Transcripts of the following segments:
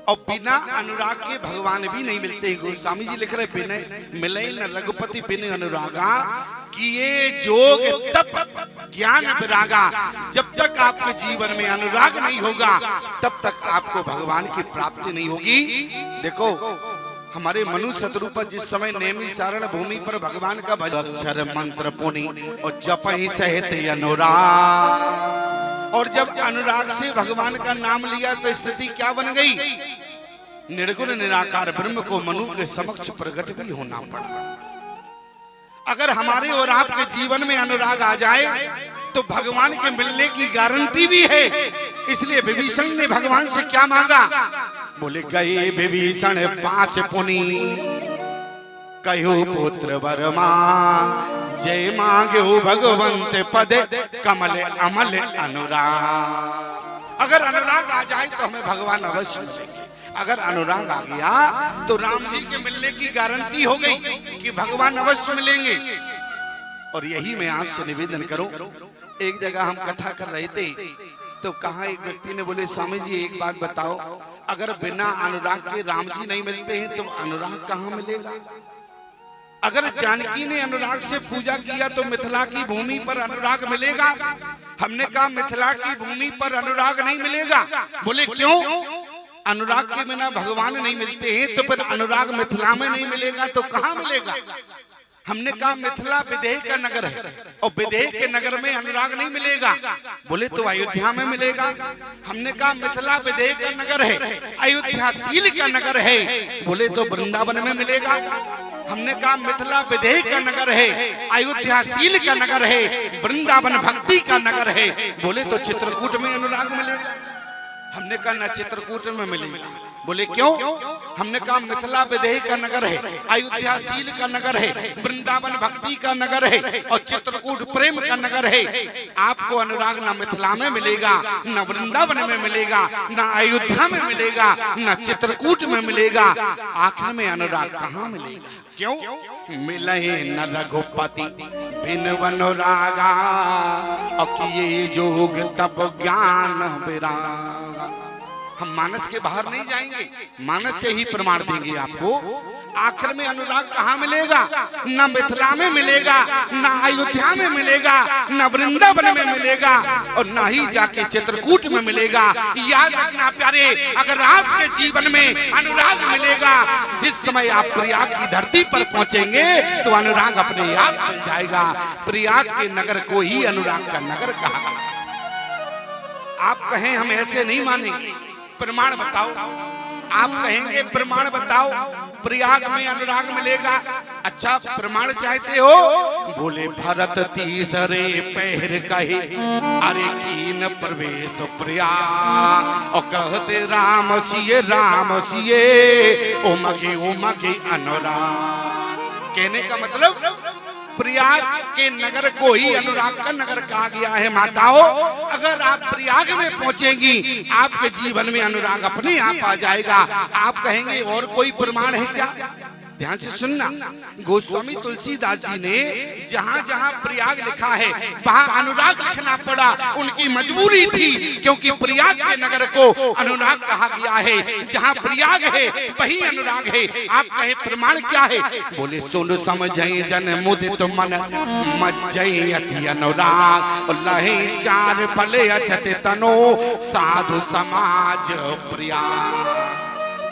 और बिना अनुराग के भगवान भी नहीं मिलते। गोस्वामी जी लिख रहे बिना मिले न रघुपति बिन अनुरागा, कि ये जोग तप ज्ञान विरागा। जब तक आपके जीवन में अनुराग नहीं होगा तब तक आपको भगवान की प्राप्ति नहीं होगी। देखो हमारे मनु शत्रुपत जिस समय नेमी सारण भूमि पर भगवान का भजन अक्षर मंत्र पुनि और जपहि सहित अनुराग, और जब अनुराग से भगवान का नाम लिया तो स्थिति क्या बन गई? निर्गुण निराकार ब्रह्म को मनु के समक्ष प्रकट भी होना पड़ा। अगर हमारे और आपके जीवन में अनुराग आ जाए तो भगवान के मिलने की गारंटी भी है। इसलिए विभीषण ने भगवान से क्या मांगा? बोले गए विभीषण पास पुनि कहो पुत्र वरमा, जय मांगे भगवंत पद कमल अमल अनुराग। अगर अनुराग आ जाए तो हमें भगवान अवश्य मिलेंगे। अगर अनुराग आ गया तो राम जी के मिलने की गारंटी हो गई कि भगवान अवश्य मिलेंगे। और यही मैं आपसे निवेदन करूं, एक जगह हम कथा कर रहे थे तो कहा एक व्यक्ति ने बोले स्वामी जी एक बात बताओ, अगर बिना अनुराग के राम जी नहीं मिलते हैं तो अनुराग कहाँ मिलेगा? अगर जानकी ने अनुराग से पूजा किया तो मिथिला की भूमि पर अनुराग मिलेगा? हमने कहा मिथिला की भूमि पर अनुराग नहीं मिलेगा। बोले क्यों? अनुराग के बिना भगवान नहीं मिलते हैं तो फिर अनुराग मिथिला में नहीं मिलेगा तो कहाँ मिलेगा? हमने कहा मिथिला विदेह का नगर है और विदेह के नगर में अनुराग नहीं मिलेगा। बोले तो अयोध्या में मिलेगा। हमने कहा मिथिला विदेह का नगर है, अयोध्या शील का नगर है। बोले तो वृंदावन में मिलेगा। हमने कहा मिथिला विदेह का नगर है, अयोध्या शील का नगर है, वृंदावन भक्ति का नगर है। बोले तो चित्रकूट में अनुराग मिलेगा। हमने कहा न चित्रकूट में मिलेगा। बोले क्यों? हमने कहा मिथिला विदेह का नगर है, अयोध्या शील का नगर है, वृंदावन भक्ति का नगर है और चित्रकूट प्रेम का नगर है। आपको अनुराग न मिथिला में मिलेगा, न वृंदावन में मिलेगा, न अयोध्या में मिलेगा, न चित्रकूट में मिलेगा। आखिर में अनुराग कहाँ मिलेगा? क्यों? मिले न रघुपति बिन अनुरागा, और किए जोग तप ज्ञान विरागा। हम मानस के बाहर नहीं जाएंगे, मानस से ही प्रमाण देंगे आपको। आखिर में अनुराग कहाँ मिलेगा? न मिथिला में मिलेगा, न अयोध्या में मिलेगा, न वृंदावन में मिलेगा और न ही जाके चित्रकूट में मिलेगा। याद रखना प्यारे, अगर आपके जीवन में अनुराग मिलेगा, जिस समय आप प्रयाग की धरती पर पहुंचेंगे तो अनुराग अपने आप बन जाएगा। प्रयाग के नगर को ही अनुराग का नगर कहा। आप कहें हम ऐसे नहीं मानेंगे, प्रमाण बताओ। आप कहेंगे प्रमाण बताओ, प्रयाग में अनुराग मिलेगा। अच्छा प्रमाण चाहते हो? बोले भरत तीसरे पहर कहे, अरे कीन प्रवेश प्रयाग, और कहते राम सिए ओ मगे अनुराग। कहने का मतलब प्रयाग के नगर को ही अनुराग का नगर कहा गया है। माताओं, अगर आप प्रयाग में पहुंचेंगी आपके जीवन में अनुराग अपने आप आ जाएगा। आप कहेंगे और कोई प्रमाण है क्या? ध्यान से सुनना, गोस्वामी तुलसीदास जी ने जहाँ जहाँ प्रयाग लिखा है वहाँ अनुराग लिखना पड़ा। उनकी मजबूरी थी, क्योंकि प्रयाग के नगर को अनुराग कहा गया है। जहाँ प्रयाग है वही अनुराग है। आप कहे प्रमाण क्या है? बोले सुन समझे जन मुदित मन मज्जै अति अनुराग, लहे चार फले अचत तनो साधु समाज प्रयाग।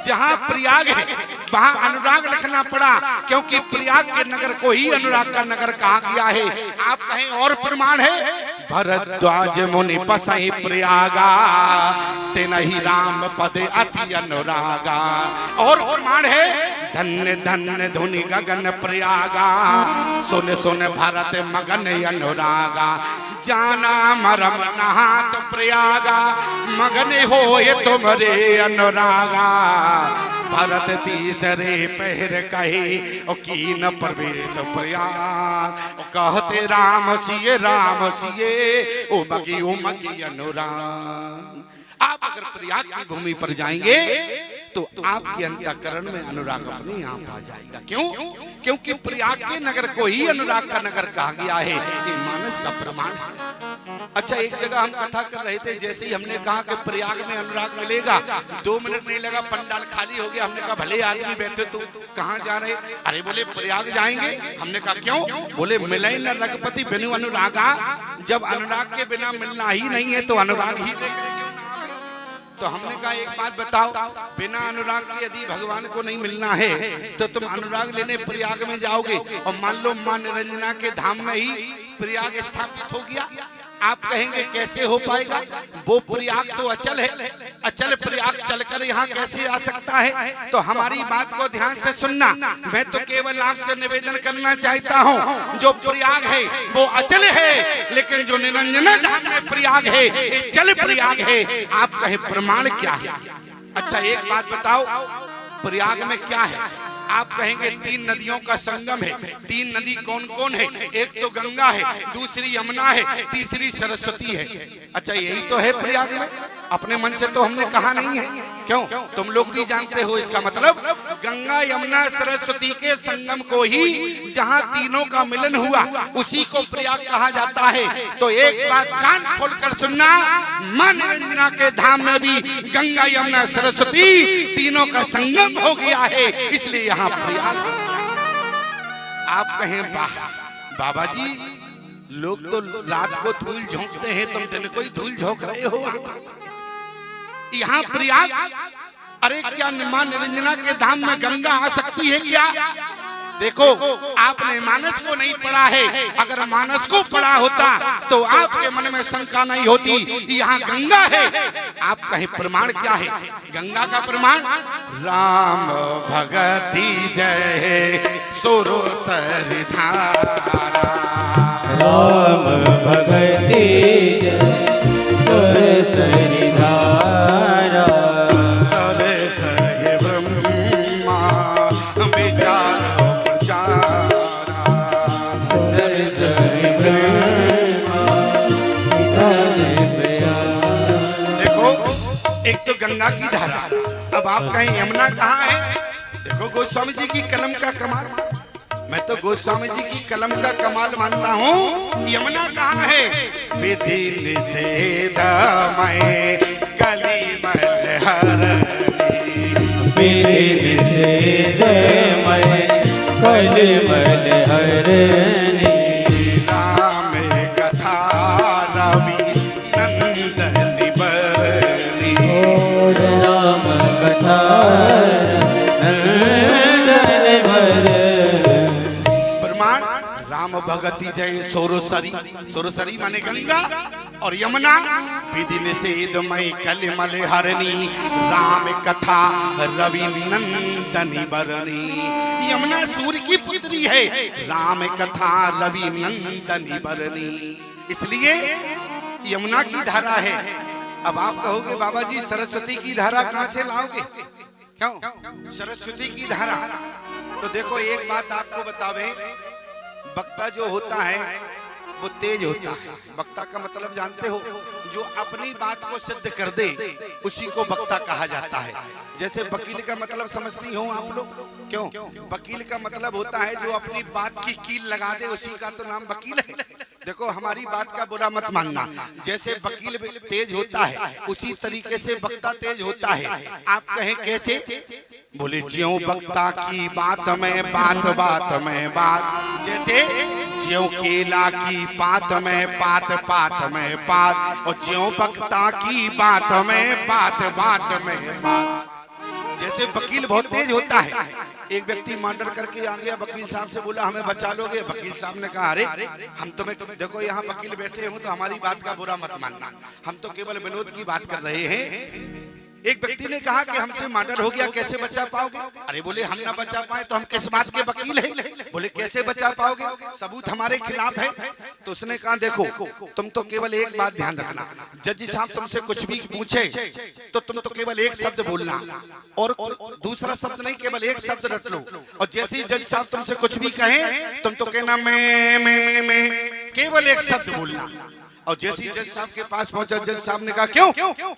जहाँ प्रयाग है वहाँ अनुराग लिखना पड़ा, क्योंकि प्रयाग के नगर को ही अनुराग का नगर कहा गया है। आप कहें और प्रमाण है? भरद्वाज मुनि पसई प्रयागा, तेनहि राम पद अति अनुरागा। और प्रमाण है? धन्य धन्य धुनि गगन प्रयागा, सुन सुन भरत मगन अनुरागा। जाना मरम नहात प्रयागा, मगन होए तुमरे अनुरागा। भरत तीसरे पहर कहे, ओ कीन प्रवेश प्रयाग, कहते राम सिए ओ मगी अनुराग। आप अगर प्रयाग की भूमि पर जाएंगे तो आपके अंतःकरण में अनुराग अपने आप आ जाएगा। क्यों? क्योंकि प्रयाग के नगर को ही अनुराग का नगर कहा गया है। ये मानस का प्रमाण है। अच्छा, एक जगह हम कथा कर रहे थे, जैसे ही हमने कहा कि प्रयाग में अनुराग मिलेगा, 2 मिनट नहीं लगा पंडाल खाली हो गया। हमने कहा भले आदमी बैठे, तो कहाँ जा रहे? अरे बोले प्रयाग जाएंगे। हमने कहा क्यों? बोले मिले न रघुपति बिनु अनुरागा, जब अनुराग के बिना मिलना ही नहीं है तो अनुराग ही तो हमने कहा एक बात बताओ, बिना अनुराग के यदि भगवान को नहीं मिलना है तो तुम अनुराग लेने प्रयाग में जाओगे, और मान लो मां निरंजना के धाम में ही प्रयाग स्थापित हो गया, आप कहेंगे कैसे हो पाएगा? वो प्रयाग तो अचल है, अचल प्रयाग चलकर यहाँ कैसे आ सकता है? तो हमारी बात को ध्यान से सुनना। मैं तो केवल आपसे निवेदन करना चाहता हूँ, जो प्रयाग है वो अचल है, लेकिन जो निरंजना धाम में प्रयाग है ये चल प्रयाग है। आप कहें प्रमाण क्या है? अच्छा एक बात बताओ, प्रयाग में क्या है? आप कहेंगे 3 नदियों का संगम है। 3 नदी कौन कौन है? एक तो गंगा है, दूसरी यमुना है, तीसरी सरस्वती है। अच्छा यही तो है प्रयाग में? अपने मन से तो हमने कहा नहीं है। क्यों? तुम लोग भी जानते हो। इसका मतलब गंगा यमुना सरस्वती के संगम को ही जहाँ तीनों का मिलन हुआ उसी को प्रयाग कहा जाता है। तो एक बात कान खोलकर सुनना, मां निरंजना के धाम में भी गंगा यमुना सरस्वती तीनों का संगम हो गया है, इसलिए यहाँ प्रयाग। आप कहें बाबा जी लोग तो रात को धूल झोंकते हैं, तुम दिन को ही धूल झोंक रहे हो। यहाँ प्रयाग, अरे क्या मां निरंजना के धाम में गंगा आ सकती है क्या? देखो आपने मानस को नहीं पढ़ा है, अगर मानस को पढ़ा होता तो आपके मन में शंका नहीं होती। यहाँ गंगा है, आप कहें प्रमाण क्या है? गंगा का प्रमाण राम भगति जय सुरो सरधारा, राम भगति जय सुर सरिधारा, सर सह ब्रह्मा विचार प्रचारा, सर सह ब्रह्मा विचार प्रचारा। देखो एक तो गंगा की धारा, अब आप कहें यमुना कहाँ है? देखो गोस्वामी जी की कलम का कमाल, मैं तो गोस्वामी जी की कलम का कमाल मानता हूँ। यमुना कहाँ है? विधि निषेधमय कलिमल विधि निषेधमय कलिमल हरणी, राम कथा रवि नंदन बरनी, राम कथा नंदन बरनी। राम भगति जय सोरसरी, सोरसरी माने गंगा, और यमुना विधि निषेधमय कलिमल हरणी, राम कथा रवि नंदनी बरनी। यमुना सूर्य की पुत्री है, राम कथा रवि नंदनी बरनी, इसलिए यमुना की धारा है। अब आप कहोगे बाबा जी सरस्वती की धारा कहाँ से लाओगे? क्यों सरस्वती की धारा? तो देखो एक बात आपको बतावे, वक्ता जो होता है वो तेज होता है। वक्ता का मतलब जानते हो? जो अपनी बात को सिद्ध कर दे उसी को वक्ता कहा जाता है। जैसे वकील का मतलब समझती हो आप लोग? क्यों? वकील का मतलब होता है जो अपनी बात की कील लगा दे, उसी का तो नाम वकील है। देखो हमारी बात का बुरा मत मानना, जैसे वकील तेज होता है उसी तरीके से वक्ता तेज होता है। आप कहें कैसे? बोले ज्यों वक्ता की बात में बात, बात में बात, जैसे ज्यों केला की पात में पात, पात में पात, और ज्यों वक्ता की बात में बात, बात में बात। जैसे वकील बहुत तेज होता है, एक व्यक्ति मर्डर करके आ गया, वकील साहब से बोला हमें बचा लोगे? वकील साहब ने कहा अरे हम तुम्हें देखो यहाँ वकील बैठे हो तो हमारी बात का बुरा मत मानना, हम तो केवल विनोद की बात कर रहे हैं। एक व्यक्ति ने कहा कि हमसे मर्डर हो गया, कैसे बचा पाओगे? अरे बोले हम ना बचा पाए तो हम किस बात के वकील हैं? बोले कैसे बचा पाओगे? सबूत हमारे खिलाफ है। तो उसने कहा देखो तुम तो केवल एक बात ध्यान रखना, जज साहब तुमसे कुछ भी पूछे तो तुम तो केवल एक शब्द बोलना, और दूसरा शब्द नहीं, केवल एक शब्द रट लो। और जैसे ही जज साहब तुमसे कुछ भी कहे तुम तो कहना मैं, केवल एक शब्द बोलना। और जैसे जज साहब के पास पहुंचा, जज साहब ने कहा क्यों?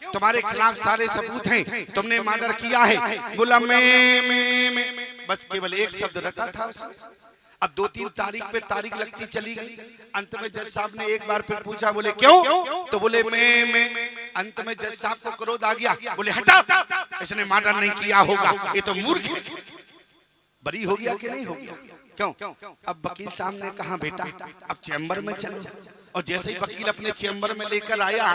तुम्हारे खिलाफ सारे सबूत हैं, तुमने मर्डर किया है। बोला मैं, बस केवल एक शब्द रटा था उसने। अब 2-3 तारीख पे तारीख लगती चली गई। अंत में जज साहब ने एक बार फिर पूछा, बोले क्यों? तो बोले मैं अंत में जज साहब को क्रोध आ गया, बोले हटा, इसने मर्डर नहीं किया होगा, ये तो मूर्ख है। बरी हो गया कि नहीं हो गया? क्यों? अब वकील साहब ने कहा बेटा अब चैम्बर में चलो, और जैसे ही वकील अपने चैम्बर में लेकर आया,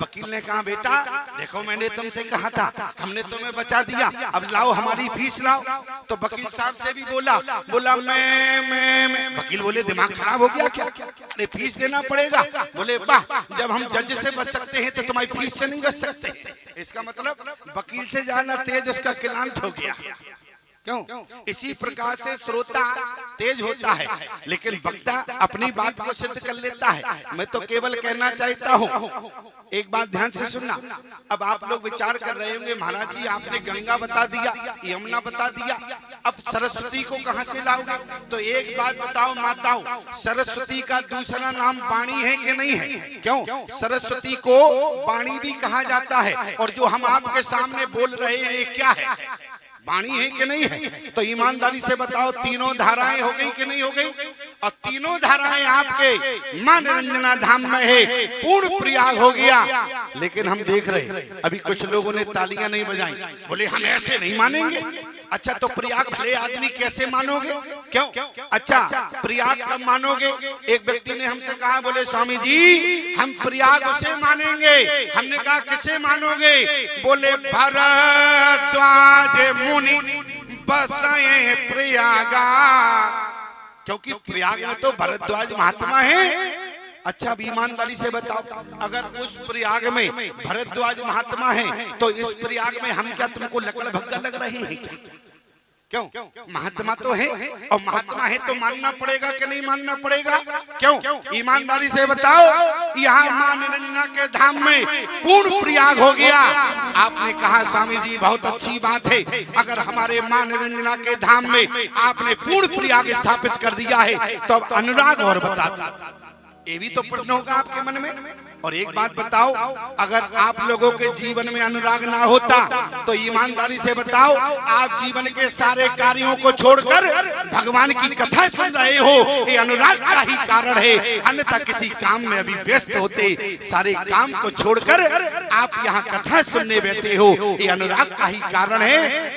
वकील ने कहा बेटा देखो मैंने तुमसे कहा था, हमने तुम्हें बचा दिया, अब लाओ हमारी फीस लाओ। तो वकील साहब से भी बोला मैं वकील बोले दिमाग खराब हो गया क्या? अरे फीस देना पड़ेगा। बोले वाह, जब हम जज से बच सकते हैं तो तुम्हारी फीस से नहीं बच सकते। इसका मतलब वकील से ज्यादा तेज उसका क्लांत हो गया। क्यों? इसी प्रकार से श्रोता तेज होता है लेकिन वक्ता अपनी बात को सिद्ध कर लेता है। मैं तो केवल कहना चाहता हूँ, एक बात ध्यान से सुनना। अब आप लोग विचार कर रहे होंगे महाराज जी आपने गंगा बता दिया, यमुना बता दिया, अब सरस्वती को कहां से लाओगे? तो एक बात बताओ माताओं, सरस्वती का दूसरा नाम वाणी है कि नहीं है? क्यों? सरस्वती को वाणी भी कहा जाता है, और जो हम आपके सामने बोल रहे हैं ये क्या है? वाणी है कि नहीं है? तो ईमानदारी से बताओ तीनों धाराएं हो गई कि नहीं हो गई? और तीनों धाराएं आपके मां निरंजना धाम में है, पूर्ण प्रयाग हो गया। लेकिन हम देख रहे अभी कुछ लोगों ने तालियां नहीं बजाई, बोले हम ऐसे नहीं मानेंगे। अच्छा तो प्रयाग भले आदमी कैसे मानोगे? क्यों? अच्छा प्रयाग कब मानोगे? एक व्यक्ति ने हमसे कहा, बोले स्वामी जी हम प्रयाग उसे मानेंगे। हमने कहा किसे मानोगे? बोले भरद्वाज मुनि बसे प्रयागा, क्योंकि प्रयाग में तो भरद्वाज महात्मा है। अच्छा अब ईमानदारी से बताओ, अगर उस प्रयाग में भरद्वाज महात्मा है तो इस प्रयाग में हम क्या तुमको लकड़ भगगा लग रहे हैं क्या? क्यों? महात्मा तो है, और महात्मा है तो मानना पड़ेगा कि नहीं मानना पड़ेगा? क्यों? ईमानदारी से बताओ, यहाँ मां निरंजना के धाम में पूर्ण प्रयाग हो गया। आपने कहा स्वामी जी बहुत अच्छी बात है, अगर हमारे मां निरंजना के धाम में आपने पूर्ण प्रयाग स्थापित कर दिया है तो अब अनुराग और बता, ये भी तो प्रश्न होगा आपके मन में। और एक बात बताओ, अगर आप लोगों के जीवन में अनुराग ना होता तो ईमानदारी से बताओ आप जीवन के सारे कार्यों को छोड़कर भगवान की कथा सुन रहे हो, ये अनुराग का ही कारण है। अन्यथा किसी काम में अभी व्यस्त होते, सारे काम को छोड़कर आप यहाँ कथा सुनने बैठे हो, ये अनुराग का ही कारण है।